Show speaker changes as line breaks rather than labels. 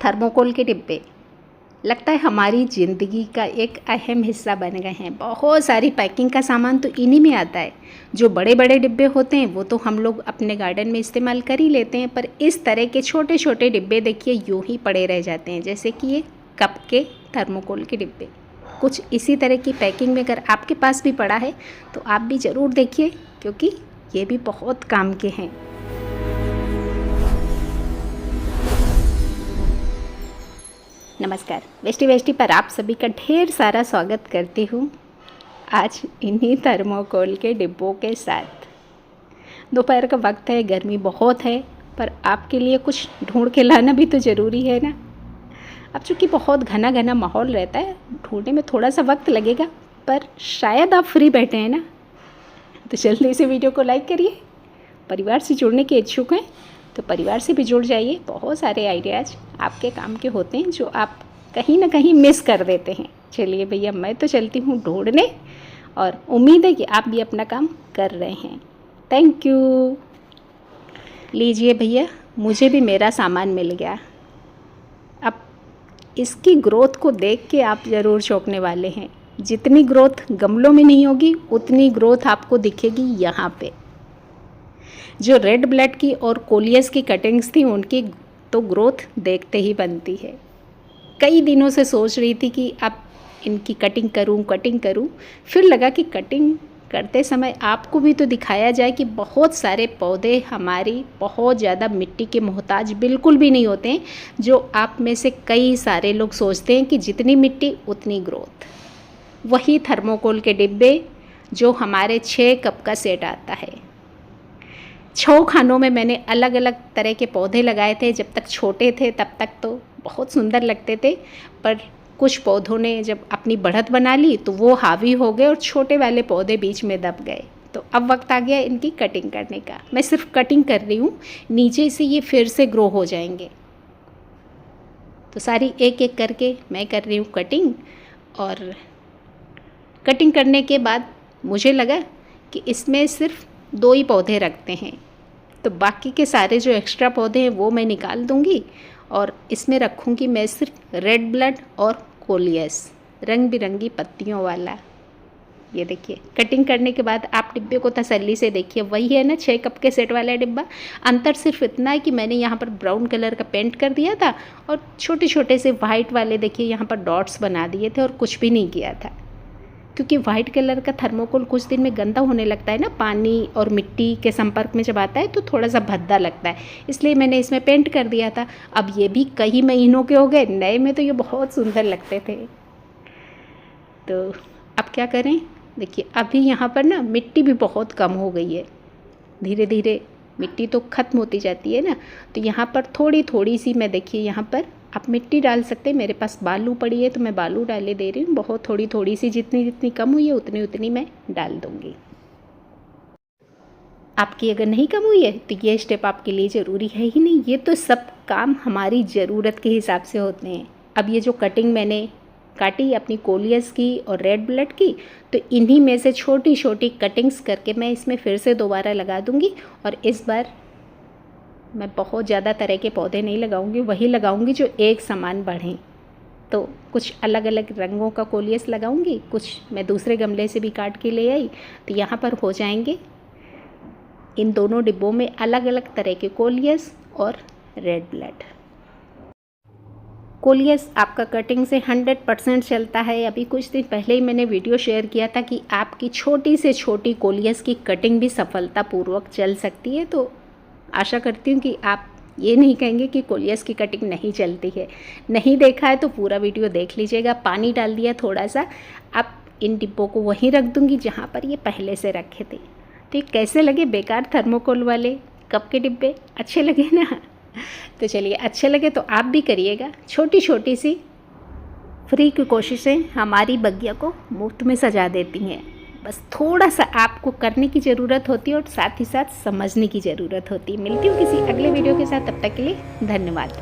Thermocol के डिब्बे लगता है हमारी ज़िंदगी का एक अहम हिस्सा बन गए हैं। बहुत सारी पैकिंग का सामान तो इन्हीं में आता है। जो बड़े बड़े डिब्बे होते हैं वो तो हम लोग अपने गार्डन में इस्तेमाल कर ही लेते हैं, पर इस तरह के छोटे छोटे डिब्बे देखिए यूं ही पड़े रह जाते हैं, जैसे कि ये कप के थर्मोकोल के डिब्बे। कुछ इसी तरह की पैकिंग में अगर आपके पास भी पड़ा है तो आप भी ज़रूर देखिए, क्योंकि ये भी बहुत काम के हैं। नमस्कार, वेस्टी पर आप सभी का ढेर सारा स्वागत करती हूँ आज इन्हीं थर्मोकोल के डिब्बों के साथ। दोपहर का वक्त है, गर्मी बहुत है, पर आपके लिए कुछ ढूंढ के लाना भी तो ज़रूरी है ना। अब चूँकि बहुत घना माहौल रहता है, ढूंढने में थोड़ा सा वक्त लगेगा, पर शायद आप फ्री बैठे हैं ना, तो जल्दी से वीडियो को लाइक करिए। परिवार से जुड़ने के इच्छुक हैं तो परिवार से भी जुड़ जाइए। बहुत सारे आइडियाज़ आपके काम के होते हैं जो आप कहीं ना कहीं मिस कर देते हैं। चलिए भैया, मैं तो चलती हूँ ढूंढने, और उम्मीद है कि आप भी अपना काम कर रहे हैं। Thank you. लीजिए भैया, मुझे भी मेरा सामान मिल गया। अब इसकी ग्रोथ को देख के आप ज़रूर चौंकने वाले हैं। जितनी ग्रोथ गमलों में नहीं होगी उतनी ग्रोथ आपको दिखेगी यहाँ पे। जो रेड ब्लड की और कोलियस की कटिंग्स थी उनकी तो ग्रोथ देखते ही बनती है। कई दिनों से सोच रही थी कि अब इनकी कटिंग करूं। फिर लगा कि कटिंग करते समय आपको भी तो दिखाया जाए कि बहुत सारे पौधे हमारी बहुत ज़्यादा मिट्टी के मोहताज बिल्कुल भी नहीं होते हैं। जो आप में से कई सारे लोग सोचते हैं कि जितनी मिट्टी उतनी ग्रोथ। वही थर्मोकोल के डिब्बे जो हमारे 6 कप का सेट आता है। 6 खानों में मैंने अलग अलग तरह के पौधे लगाए थे। जब तक छोटे थे तब तक तो बहुत सुंदर लगते थे, पर कुछ पौधों ने जब अपनी बढ़त बना ली तो वो हावी हो गए और छोटे वाले पौधे बीच में दब गए। तो अब वक्त आ गया इनकी कटिंग करने का। मैं सिर्फ कटिंग कर रही हूँ, नीचे से ये फिर से ग्रो हो जाएंगे। तो सारी एक एक करके मैं कर रही हूँ कटिंग। और कटिंग करने के बाद मुझे लगा कि इसमें सिर्फ 2 ही पौधे रखते हैं, तो बाकी के सारे जो एक्स्ट्रा पौधे हैं वो मैं निकाल दूंगी और इसमें रखूंगी मैं सिर्फ रेड ब्लड और कोलियस, रंग बिरंगी पत्तियों वाला। ये देखिए, कटिंग करने के बाद आप डिब्बे को तसल्ली से देखिए। वही है ना 6 कप के सेट वाला डिब्बा। अंतर सिर्फ इतना है कि मैंने यहाँ पर ब्राउन कलर का पेंट कर दिया था और छोटे छोटे से वाइट वाले देखिए यहाँ पर डॉट्स बना दिए थे और कुछ भी नहीं किया था, क्योंकि वाइट कलर का थर्मोकोल कुछ दिन में गंदा होने लगता है ना। पानी और मिट्टी के संपर्क में जब आता है तो थोड़ा सा भद्दा लगता है, इसलिए मैंने इसमें पेंट कर दिया था। अब ये भी कई महीनों के हो गए, नए में तो ये बहुत सुंदर लगते थे। तो अब क्या करें, देखिए अभी यहाँ पर ना मिट्टी भी बहुत कम हो गई है। धीरे धीरे मिट्टी तो ख़त्म होती जाती है ना, तो यहाँ पर थोड़ी थोड़ी सी मैं देखिए यहाँ पर आप मिट्टी डाल सकते हैं। मेरे पास बालू पड़ी है तो मैं बालू डाले दे रही हूँ। बहुत थोड़ी थोड़ी सी, जितनी जितनी कम हुई है उतनी उतनी मैं डाल दूँगी। आपकी अगर नहीं कम हुई है तो ये स्टेप आपके लिए ज़रूरी है ही नहीं। ये तो सब काम हमारी ज़रूरत के हिसाब से होते हैं। अब ये जो कटिंग मैंने काटी अपनी कोलियस की और रेड ब्लड की, तो इन्हीं में से छोटी छोटी कटिंग्स करके मैं इसमें फिर से दोबारा लगा दूँगी। और इस बार मैं बहुत ज़्यादा तरह के पौधे नहीं लगाऊंगी, वही लगाऊंगी जो एक समान बढ़ें। तो कुछ अलग अलग रंगों का कोलियस लगाऊंगी, कुछ मैं दूसरे गमले से भी काट के ले आई, तो यहाँ पर हो जाएंगे इन दोनों डिब्बों में अलग अलग तरह के कोलियस और रेड ब्लड। कोलियस आपका कटिंग से 100% चलता है। अभी कुछ दिन पहले ही मैंने वीडियो शेयर किया था कि आपकी छोटी से छोटी कोलियस की कटिंग भी सफलतापूर्वक चल सकती है। तो आशा करती हूँ कि आप ये नहीं कहेंगे कि कोलियस की कटिंग नहीं चलती है। नहीं देखा है तो पूरा वीडियो देख लीजिएगा। पानी डाल दिया थोड़ा सा। अब इन डिब्बों को वहीं रख दूँगी जहाँ पर ये पहले से रखे थे। तो ये कैसे लगे बेकार थर्मोकोल वाले कप के डिब्बे? अच्छे लगे ना? तो चलिए, अच्छे लगे तो आप भी करिएगा। छोटी छोटी सी फ्री की कोशिशें हमारी बगिया को मुफ्त में सजा देती हैं। बस थोड़ा सा आपको करने की ज़रूरत होती है और साथ ही साथ समझने की ज़रूरत होती है। मिलती हूँ किसी अगले वीडियो के साथ, तब तक के लिए धन्यवाद।